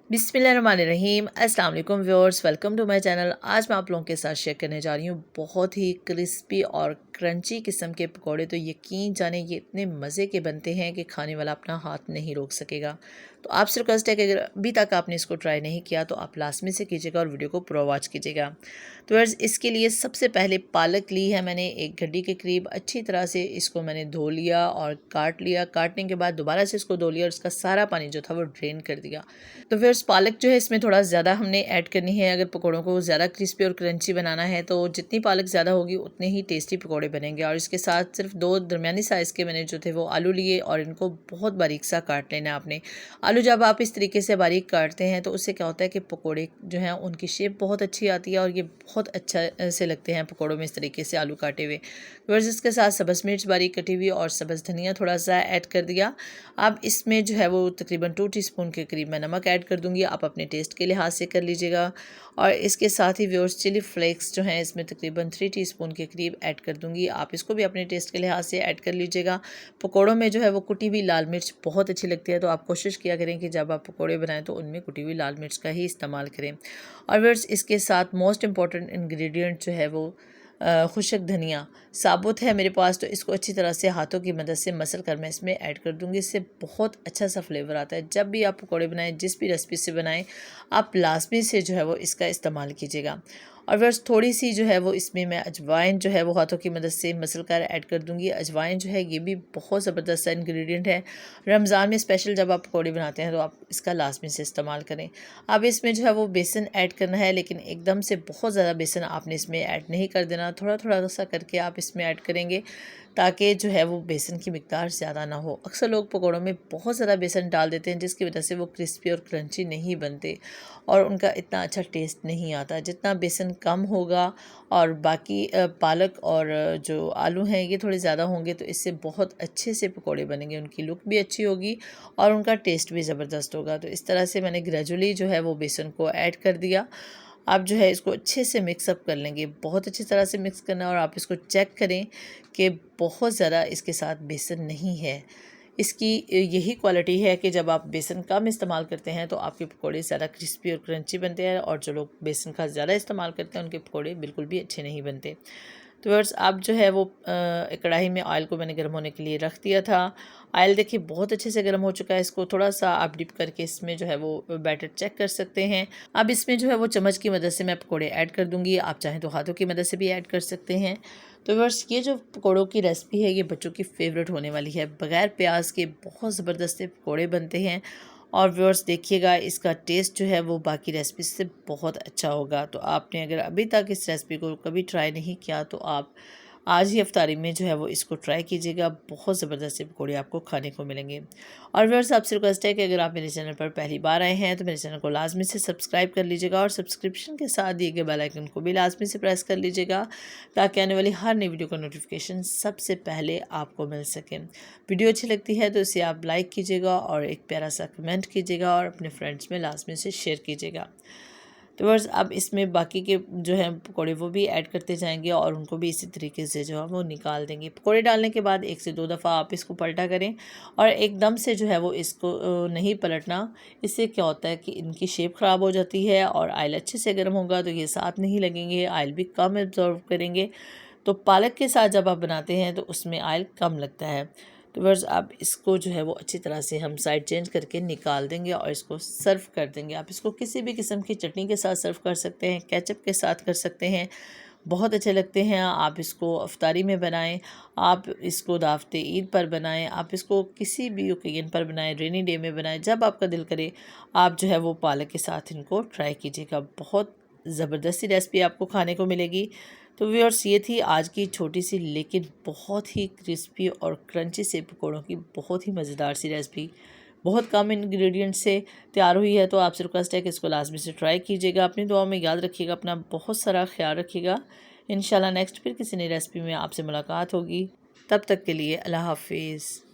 बिस्मिल्लाहिर्रहमानिर्रहीम। अस्सलाम वालेकुम viewers, welcome to my channel. आज मैं आप लोगों के साथ शेयर करने जा रही हूँ बहुत ही क्रिस्पी और क्रंची किस्म के पकोड़े। तो यकीन जाने ये इतने मज़े के बनते हैं कि खाने वाला अपना हाथ नहीं रोक सकेगा। तो आपसे रिक्वेस्ट है कि अगर अभी तक आपने इसको ट्राई नहीं किया तो आप लाजमी से कीजिएगा और वीडियो को पूरा वॉच कीजिएगा। तो व्यूअर्स, इसके लिए सबसे पहले पालक ली है मैंने 1 गड्डी के करीब। अच्छी तरह से इसको मैंने धो लिया और काट लिया। काटने के बाद दोबारा से इसको धो लिया और इसका सारा पानी जो था वो ड्रेन कर दिया। तो फिर पालक जो है इसमें थोड़ा ज़्यादा हमने ऐड करनी है। अगर पकौड़ों को ज़्यादा क्रिस्पी और क्रंची बनाना है तो जितनी पालक ज़्यादा होगी उतने ही टेस्टी पकौड़े बनेंगे। और इसके साथ सिर्फ 2 दरमियानी साइज़ के मैंने जो थे वो आलू लिए और इनको बहुत बारीक सा काट लेना है आपने। आलू जब आप इस तरीके से बारीक काटते हैं तो उससे क्या होता है कि पकौड़े जो हैं उनकी शेप बहुत अच्छी आती है और ये बहुत अच्छा से लगते हैं पकौड़ों में इस तरीके से आलू काटे हुए। फिर इसके साथ सब्ज़ मिर्च बारीक कटी हुई और सब्ज़ धनिया थोड़ा सा ऐड कर दिया। अब इसमें जो है वो तकरीबन 2 टीस्पून के करीब मैं नमक ऐड कर दूंगी। आप अपने टेस्ट के लिहाज से कर लीजिएगा। और इसके साथ ही व्यूअर्स चिली फ्लेक्स जो हैं इसमें तकरीबन 3 टीस्पून के करीब ऐड कर दूंगी। आप इसको भी अपने टेस्ट के लिहाज से ऐड कर लीजिएगा। पकौड़ों में जो है वो कुटी हुई लाल मिर्च बहुत अच्छी लगती है, तो आप कोशिश किया करें कि जब आप पकौड़े बनाएं तो उनमें कुटी हुई लाल मिर्च का ही इस्तेमाल करें। और व्यूअर्स, इसके साथ मोस्ट इम्पॉर्टेंट इंग्रेडिएंट जो है वो खुशक धनिया साबुत है मेरे पास, तो इसको अच्छी तरह से हाथों की मदद से मसल कर मैं इसमें ऐड कर दूंगी। इससे बहुत अच्छा सा फ्लेवर आता है। जब भी आप पकौड़े बनाएं, जिस भी रेसिपी से बनाएं, आप लाजमी से जो है वो इसका इस्तेमाल कीजिएगा। और बस थोड़ी सी जो है वो इसमें मैं अजवाइन जो है वो हाथों की मदद से मसल कर ऐड कर दूंगी। अजवाइन जो है ये भी बहुत ज़बरदस्त सा इंग्रेडिएंट है। रमज़ान में स्पेशल जब आप पकौड़े बनाते हैं तो आप इसका लाजमी से इस्तेमाल करें। अब इसमें जो है वो बेसन ऐड करना है, लेकिन एकदम से बहुत ज़्यादा बेसन आपने इसमें ऐड नहीं कर देना। थोड़ा थोड़ा सा करके आप इसमें ऐड करेंगे ताकि जो है वो बेसन की मिकदार ज़्यादा ना हो। अक्सर लोग पकौड़ों में बहुत ज़्यादा बेसन डाल देते हैं जिसकी वजह से वो क्रिस्पी और क्रंची नहीं बनते और उनका इतना अच्छा टेस्ट नहीं आता। जितना बेसन कम होगा और बाकी पालक और जो आलू हैं ये थोड़े ज़्यादा होंगे तो इससे बहुत अच्छे से पकौड़े बनेंगे। उनकी लुक भी अच्छी होगी और उनका टेस्ट भी ज़बरदस्त होगा। तो इस तरह से मैंने ग्रेजुअली जो है वो बेसन को ऐड कर दिया। आप जो है इसको अच्छे से मिक्सअप कर लेंगे, बहुत अच्छी तरह से मिक्स करना है। और आप इसको चेक करें कि बहुत ज़्यादा इसके साथ बेसन नहीं है। इसकी यही क्वालिटी है कि जब आप बेसन कम इस्तेमाल करते हैं तो आपके पकोड़े ज़्यादा क्रिस्पी और क्रंची बनते हैं, और जो लोग बेसन का ज़्यादा इस्तेमाल करते हैं उनके पकोड़े बिल्कुल भी अच्छे नहीं बनते। तो व्यूअर्स, अब जो है वो एक कढ़ाई में ऑयल को मैंने गर्म होने के लिए रख दिया था। ऑयल देखिए बहुत अच्छे से गर्म हो चुका है। इसको थोड़ा सा आप डिप करके इसमें जो है वो बैटर चेक कर सकते हैं। अब इसमें जो है वो चम्मच की मदद से मैं पकोड़े ऐड कर दूंगी। आप चाहें तो हाथों की मदद से भी ऐड कर सकते हैं। तो व्यूअर्स, ये जो पकोड़ों की रेसिपी है ये बच्चों की फेवरेट होने वाली है। बगैर प्याज के बहुत ज़बरदस्त पकोड़े बनते हैं। और व्यूअर्स देखिएगा, इसका टेस्ट जो है वो बाकी रेसिपी से बहुत अच्छा होगा। तो आपने अगर अभी तक इस रेसिपी को कभी ट्राई नहीं किया तो आप आज ही इफ्तारी में जो है वो इसको ट्राई कीजिएगा। बहुत ज़बरदस्त से पकौड़े आपको खाने को मिलेंगे। और व्यूअर्स, आपसे रिक्वेस्ट है कि अगर आप मेरे चैनल पर पहली बार आए हैं तो मेरे चैनल को लाजमी से सब्सक्राइब कर लीजिएगा और सब्सक्रिप्शन के साथ दिए गए बेल आइकन को भी लाजमी से प्रेस कर लीजिएगा ताकि आने वाली हर नई वीडियो का नोटिफिकेशन सबसे पहले आपको मिल सके। वीडियो अच्छी लगती है तो इसे आप लाइक कीजिएगा और एक प्यारा सा कमेंट कीजिएगा और अपने फ्रेंड्स में लाजमी से शेयर कीजिएगा। तो बस अब इसमें बाकी के जो हैं पकौड़े वो भी ऐड करते जाएंगे और उनको भी इसी तरीके से जो है वो निकाल देंगे। पकौड़े डालने के बाद 1 से 2 दफ़ा आप इसको पलटा करें और एकदम से जो है वो इसको नहीं पलटना। इससे क्या होता है कि इनकी शेप ख़राब हो जाती है और ऑयल अच्छे से गर्म होगा तो ये साथ नहीं लगेंगे, ऑयल भी कम एब्जॉर्व करेंगे। तो पालक के साथ जब आप बनाते हैं तो उसमें ऑयल कम लगता है। तो बस अब इसको जो है वो अच्छी तरह से हम साइड चेंज करके निकाल देंगे और इसको सर्व कर देंगे। आप इसको किसी भी किस्म की चटनी के साथ सर्व कर सकते हैं, केचप के साथ कर सकते हैं, बहुत अच्छे लगते हैं। आप इसको इफ्तारी में बनाएं, आप इसको दावते ईद पर बनाएं, आप इसको किसी भी ओकेजन पर बनाएं, रेनी डे में बनाएं, जब आपका दिल करे आप जो है वो पालक के साथ इनको ट्राई कीजिएगा। बहुत ज़बरदस्ती रेसिपी आपको खाने को मिलेगी। तो व्यूअर्स, ये थी आज की छोटी सी लेकिन बहुत ही क्रिस्पी और क्रंची से पकौड़ों की बहुत ही मज़ेदार सी रेसिपी। बहुत कम इंग्रेडिएंट से तैयार हुई है, तो आपसे रिक्वेस्ट है कि इसको लाजमी से ट्राई कीजिएगा। अपनी दुआ में याद रखिएगा, अपना बहुत सारा ख्याल रखिएगा। इंशाल्लाह नेक्स्ट फिर किसी नई रेसिपी में आपसे मुलाकात होगी। तब तक के लिए अल्लाह हाफिज़।